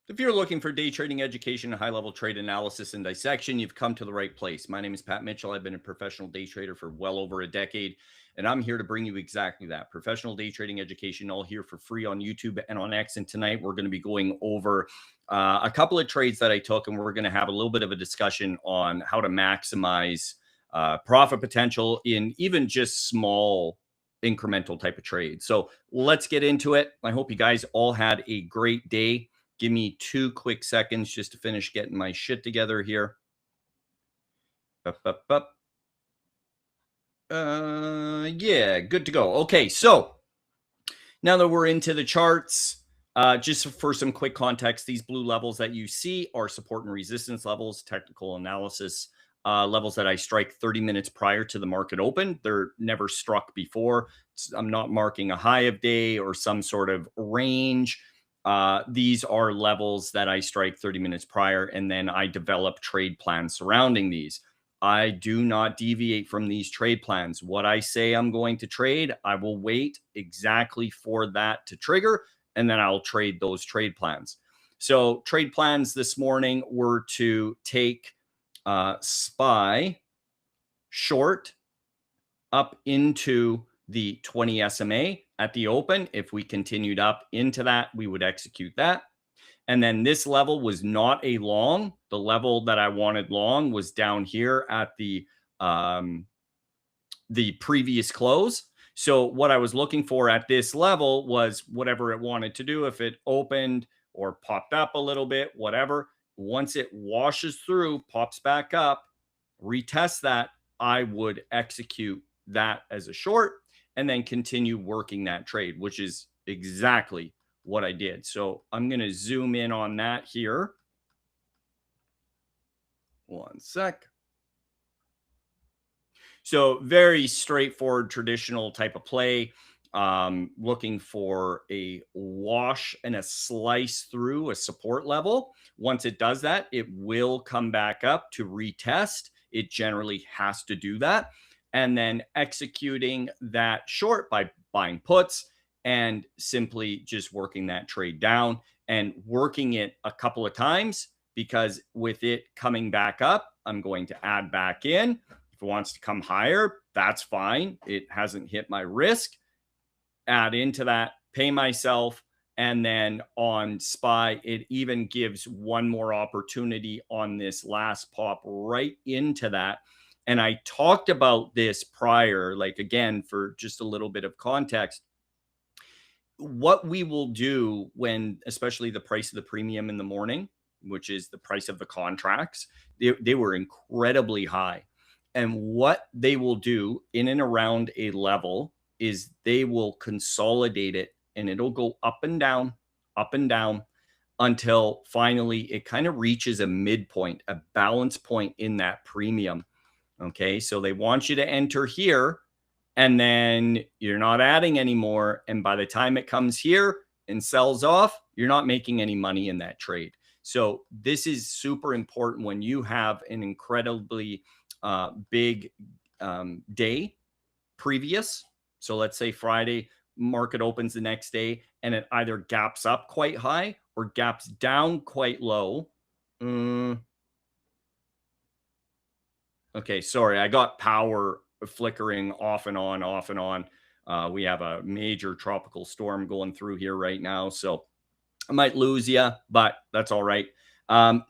If you're looking for day trading education, high-level trade analysis, and dissection, you've come to the right place. My name is Pat Mitchell. I've been a professional day trader for well over a decade, and I'm here to bring you exactly that professional day trading education, all here for free on YouTube and on X. And tonight we're going to be going over a couple of trades that I took, and we're going to have a little bit of a discussion on how to maximize profit potential in even just small incremental type of trades. So let's get into it. I hope you guys all had a great day. Give me 2 quick seconds just to finish getting my shit together here. Yeah, good to go. Okay, so now that we're into the charts, just for some quick context, these blue levels that you see are support and resistance levels, technical analysis levels that I strike 30 minutes prior to the market open. They're never struck before. I'm not marking a high of day or some sort of range. These are levels that I strike 30 minutes prior, and then I develop trade plans surrounding these. I do not deviate from these trade plans. What I say I'm going to trade, I will wait exactly for that to trigger, and then I'll trade those trade plans. So trade plans this morning were to take SPY short up into the 20 SMA at the open. If we continued up into that, we would execute that. And then this level was not a long. The level that I wanted long was down here at the previous close. So what I was looking for at this level was whatever it wanted to do. If it opened or popped up a little bit, whatever, once it washes through, pops back up, retest that, I would execute that as a short and then continue working that trade, which is exactly what I did. So I'm going to zoom in on that here. One sec. So very straightforward, traditional type of play. Looking for a wash and a slice through a support level. Once it does that, it will come back up to retest. It generally has to do that. And then executing that short by buying puts and simply just working that trade down and working it a couple of times, because with it coming back up, I'm going to add back in. If it wants to come higher, that's fine. It hasn't hit my risk. Add into that, pay myself. And then on SPY, it even gives one more opportunity on this last pop right into that. And I talked about this prior, like again, for just a little bit of context. What we will do when, especially the price of the premium in the morning, which is the price of the contracts, they were incredibly high. And what they will do in and around a level is they will consolidate it, and it'll go up and down until finally it kind of reaches a midpoint, a balance point in that premium. Okay, so they want you to enter here, and then you're not adding anymore. And by the time it comes here and sells off, you're not making any money in that trade. So this is super important when you have an incredibly big day previous. So let's say Friday, market opens the next day and it either gaps up quite high or gaps down quite low. Okay, sorry, I got power flickering off and on, off and on. We have a major tropical storm going through here right now, so I might lose you, but that's all right.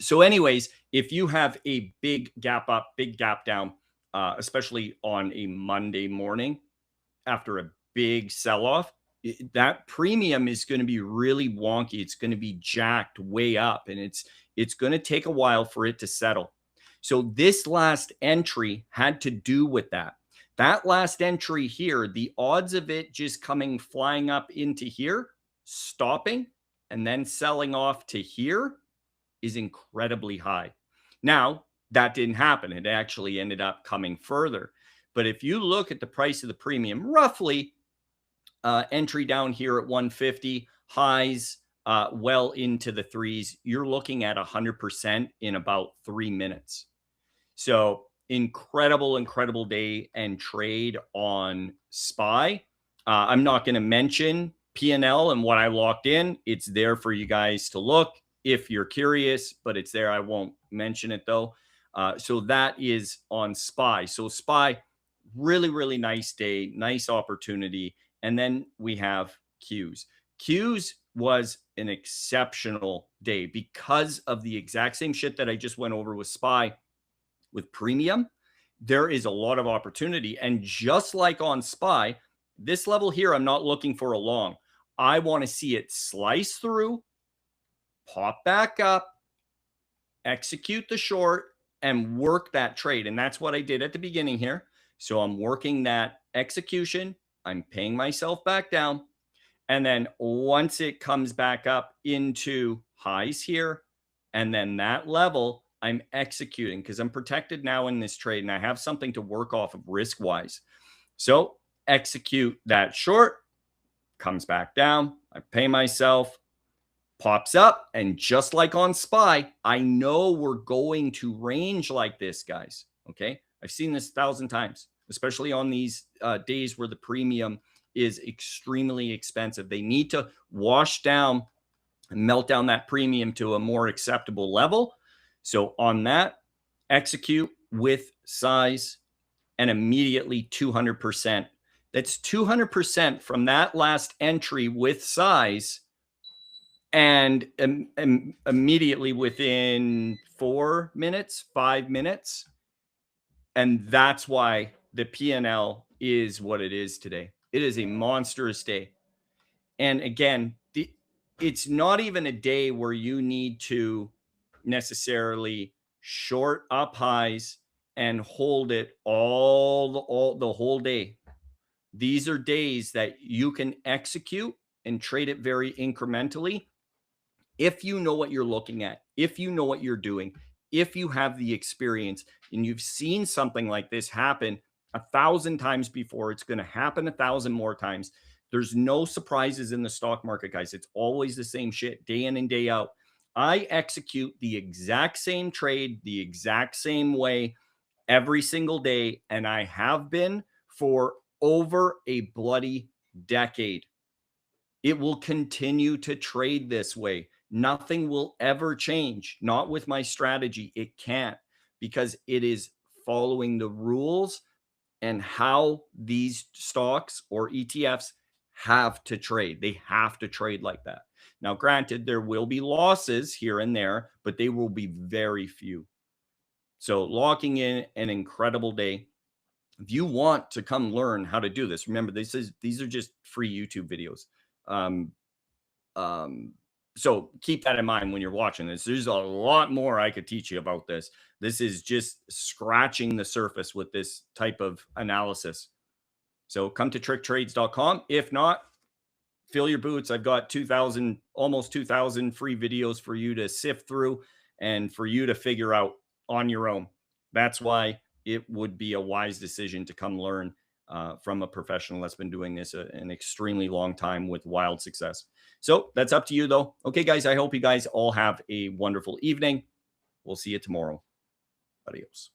So anyways, if you have a big gap up, big gap down, especially on a Monday morning after a big sell-off, that premium is going to be really wonky. It's going to be jacked way up, and it's going to take a while for it to settle. So this last entry had to do with that. That last entry here, the odds of it just coming flying up into here, stopping, and then selling off to here is incredibly high. Now, that didn't happen. It actually ended up coming further. But if you look at the price of the premium, roughly entry down here at 150, highs well into the threes, you're looking at 100% in about 3 minutes. So incredible day and trade on SPY. I'm not going to mention P&L and what I locked in. It's there for you guys to look. if you're curious, but it's there. I won't mention it though. So that is on SPY. So SPY, really, really nice day, nice opportunity. And then we have Qs. Qs was an exceptional day because of the exact same shit that I just went over with SPY with premium. There is a lot of opportunity. And just like on SPY, this level here, I'm not looking for a long. I want to see it slice through, pop back up, execute the short, and work that trade. And that's what I did at the beginning here. So I'm working that execution. I'm paying myself back down. And then once it comes back up into highs here, and then that level, I'm executing because I'm protected now in this trade and I have something to work off of risk wise. So execute that short, comes back down. I pay myself, pops up. And just like on SPY, I know we're going to range like this, guys. Okay. I've seen this 1,000 times, especially on these days where the premium is extremely expensive. They need to wash down and melt down that premium to a more acceptable level. So on that, execute with size and immediately 200%. That's 200% from that last entry with size. And immediately within 4 minutes, 5 minutes. And that's why the P&L is what it is today. It is a monstrous day. And again, it's not even a day where you need to necessarily short up highs and hold it all the whole day. These are days that you can execute and trade it very incrementally if you know what you're looking at, if you know what you're doing, if you have the experience and you've seen something like this happen 1,000 times before. It's going to happen 1,000 more times. There's no surprises in the stock market, guys. It's always the same shit day in and day out. I execute the exact same trade the exact same way every single day, and I have been for over a bloody decade. It will continue to trade this way. Nothing will ever change. Not with my strategy. It can't, because it is following the rules and how these stocks or ETFs have to trade. They have to trade like that. Now, granted, there will be losses here and there, but they will be very few. So locking in an incredible day. If you want to come learn how to do this, remember, these are just free YouTube videos. Um, so keep that in mind when you're watching this. There's a lot more I could teach you about this. This is just scratching the surface with this type of analysis. So come to tricktrades.com. If not, fill your boots. I've got 2,000, almost 2,000 free videos for you to sift through and for you to figure out on your own. That's why it would be a wise decision to come learn from a professional that's been doing this an extremely long time with wild success. So that's up to you, though. Okay, guys, I hope you guys all have a wonderful evening. We'll see you tomorrow. Adios.